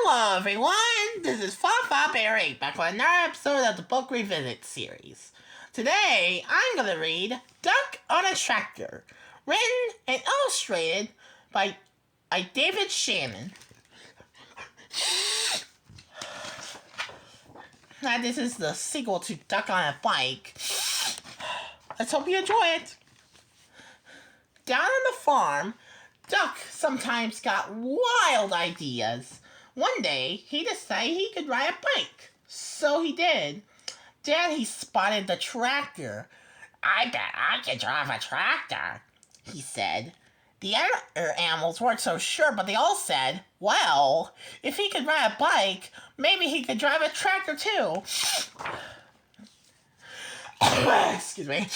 Hello everyone, this is Fafa Berry back with another episode of the Book Revisit series. Today, I'm going to read Duck on a Tractor, written and illustrated by David Shannon. Now this is the sequel to Duck on a Bike. Let's hope you enjoy it. Down on the farm, Duck sometimes got wild ideas. One day, he decided he could ride a bike. So he did. Then he spotted the tractor. "I bet I can drive a tractor," he said. The other animals weren't so sure, but they all said, "Well, if he could ride a bike, maybe he could drive a tractor too." Excuse me.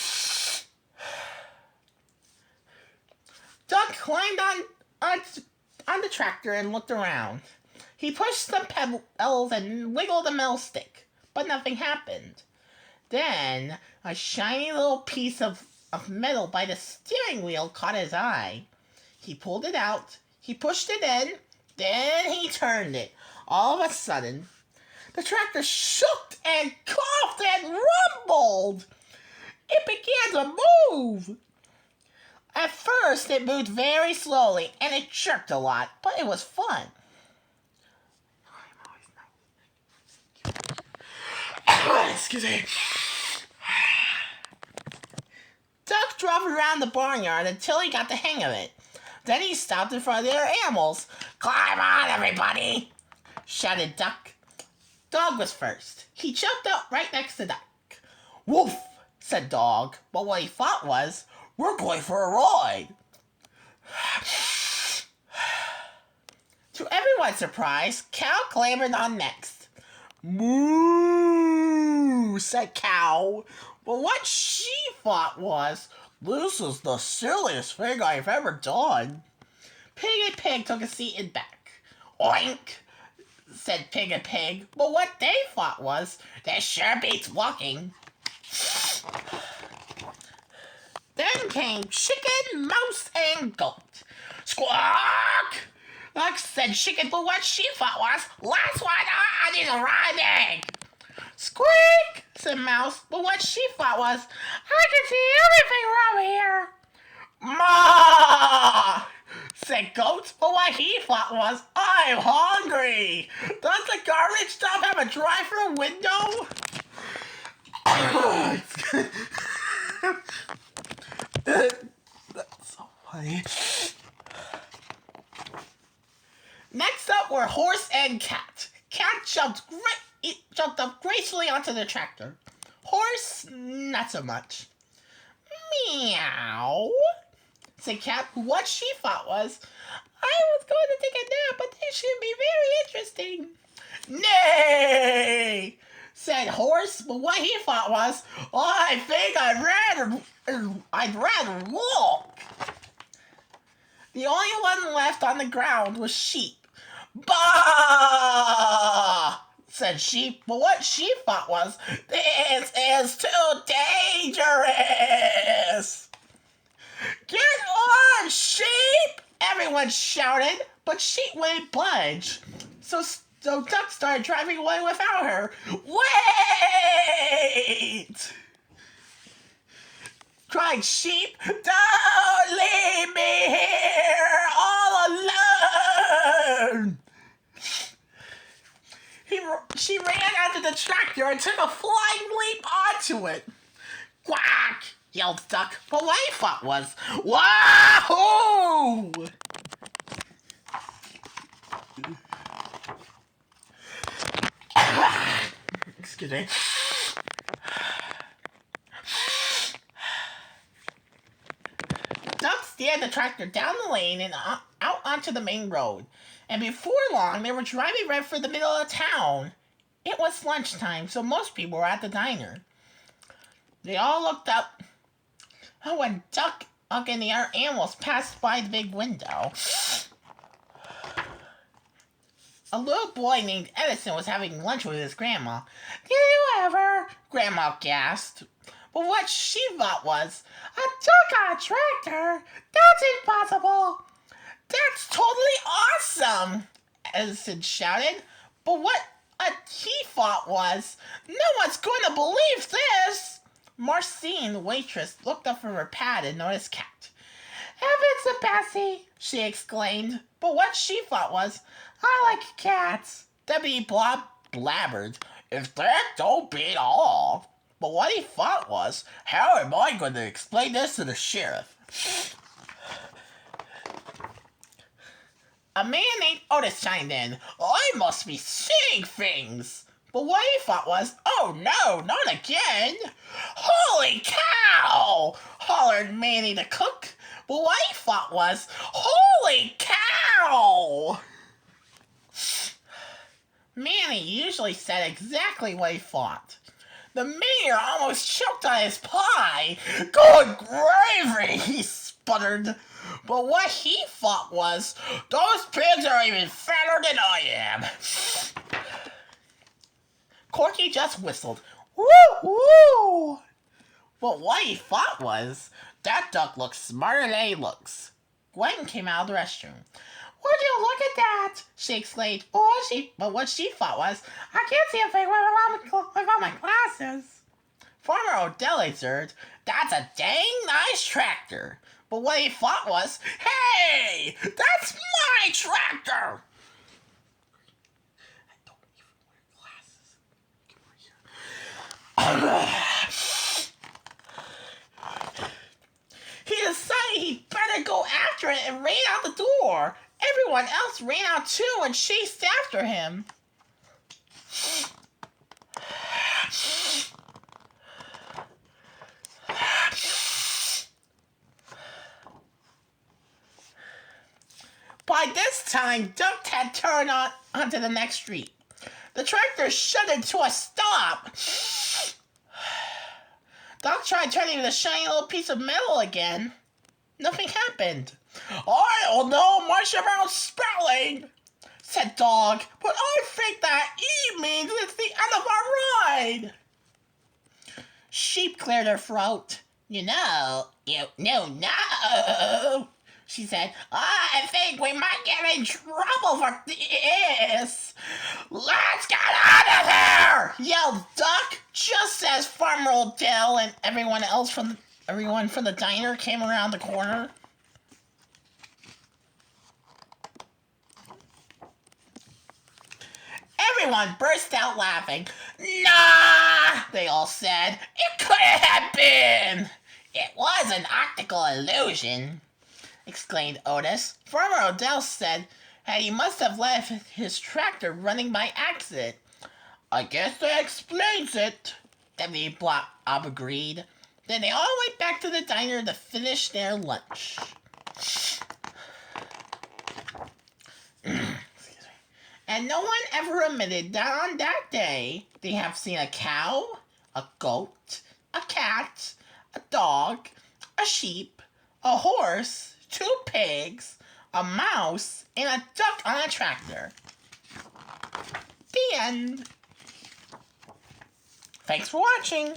Duck climbed on the tractor and looked around. He pushed some pedals and wiggled the metal stick, but nothing happened. Then a shiny little piece of metal by the steering wheel caught his eye. He pulled it out, he pushed it in, then he turned it. All of a sudden, the tractor shook and coughed and rumbled. It began to move. At first, it moved very slowly, and it jerked a lot, but it was fun. Excuse me. Duck drove around the barnyard until he got the hang of it. Then he stopped in front of the other animals. "Climb on, everybody!" shouted Duck. Dog was first. He jumped up right next to Duck. "Woof!" said Dog, but what he thought was, "We're going for a ride." To everyone's surprise, Cow clambered on next. "Moo!" said Cow. But what she thought was, "This is the silliest thing I've ever done." Pig and Pig took a seat in back. "Oink!" said Pig and Pig. But what they thought was, "This sure beats walking." Then came Chicken, Mouse, and Goat. "Squawk!" said Chicken, but what she thought was, "Last one, I need a riding." "Squeak!" said Mouse, but what she thought was, "I can see everything from here." "Ma!" said Goat, but what he thought was, "I'm hungry. Does the garbage stop have a drive-through window?" That's so funny. Next up were Horse and Cat. Cat jumped up gracefully onto the tractor. Horse, not so much. "Meow," said Cat, who what she thought was, "I was going to take a nap, but this should be very interesting." "Nay," said Horse, but what he thought was, "I think I'd rather walk." The only one left on the ground was Sheep. "Bah!" said Sheep, but what she thought was, "This is too dangerous." "Get on, Sheep!" everyone shouted, but Sheep wouldn't budge. So Duck started driving away without her. "Wait!" cried Sheep. "Don't leave me here all alone." She ran onto the tractor and took a flying leap onto it. "Quack!" yelled Duck, but what he thought was, "Wahoo!" Excuse me. Duck steered the tractor down the lane and out onto the main road. And before long, they were driving right for the middle of town. It was lunchtime, so most people were at the diner. They all looked up when Duck and the other animals passed by the big window. A little boy named Edison was having lunch with his grandma. "Did you ever?" Grandma gasped. But what she thought was, "A duck on a tractor? That's impossible." "That's totally awesome," Edison shouted. But what he thought was, no one's going to believe this. Marcine, the waitress, looked up from her pad and noticed Cat. Heavens, Bessie, she exclaimed. But what she thought was, I like cats. Deputy Blob blabbered. If that don't beat all. But what he thought was, how am I going to explain this to the sheriff? A man named Otis chimed in. I must be seeing things. But what he thought was, oh no, not again. Holy cow! Hollered Manny the cook. But what he thought was, holy cow! Manny usually said exactly what he thought. The mayor almost choked on his pie. Good gravy, he sputtered. But what he thought was, those pigs are even fatter than I am. Corky just whistled. Woo, woo! But what he thought was, that duck looks smarter than he looks. Gwen came out of the restroom. Would you look at that? She exclaimed. But what she thought was, I can't see a thing without my glasses. Farmer Odell observed, that's a dang nice tractor. But what he thought was, hey, that's my tractor. I don't even wear glasses. He decided he'd better go after it and ran out the door. Everyone else ran out too and chased after him. By this time, Duck had turned onto the next street. The tractor shuddered to a stop. Duck tried turning the shiny little piece of metal again. Nothing happened. I don't know much about spelling, said Dog, but I think that E means it's the end of our ride. Sheep cleared her throat. No, she said. I think we might get in trouble for this. Let's get out of here, yelled Duck, just as Farmer Odell and everyone from the diner came around the corner. Everyone burst out laughing. Nah, they all said. It couldn't have been. It was an optical illusion, exclaimed Otis. Farmer Odell said that he must have left his tractor running by accident. I guess that explains it, Deputy Blob agreed. Then they all went back to the diner to finish their lunch. And no one ever admitted that on that day they have seen a cow, a goat, a cat, a dog, a sheep, a horse, 2 pigs, a mouse, and a duck on a tractor. The end. Thanks for watching.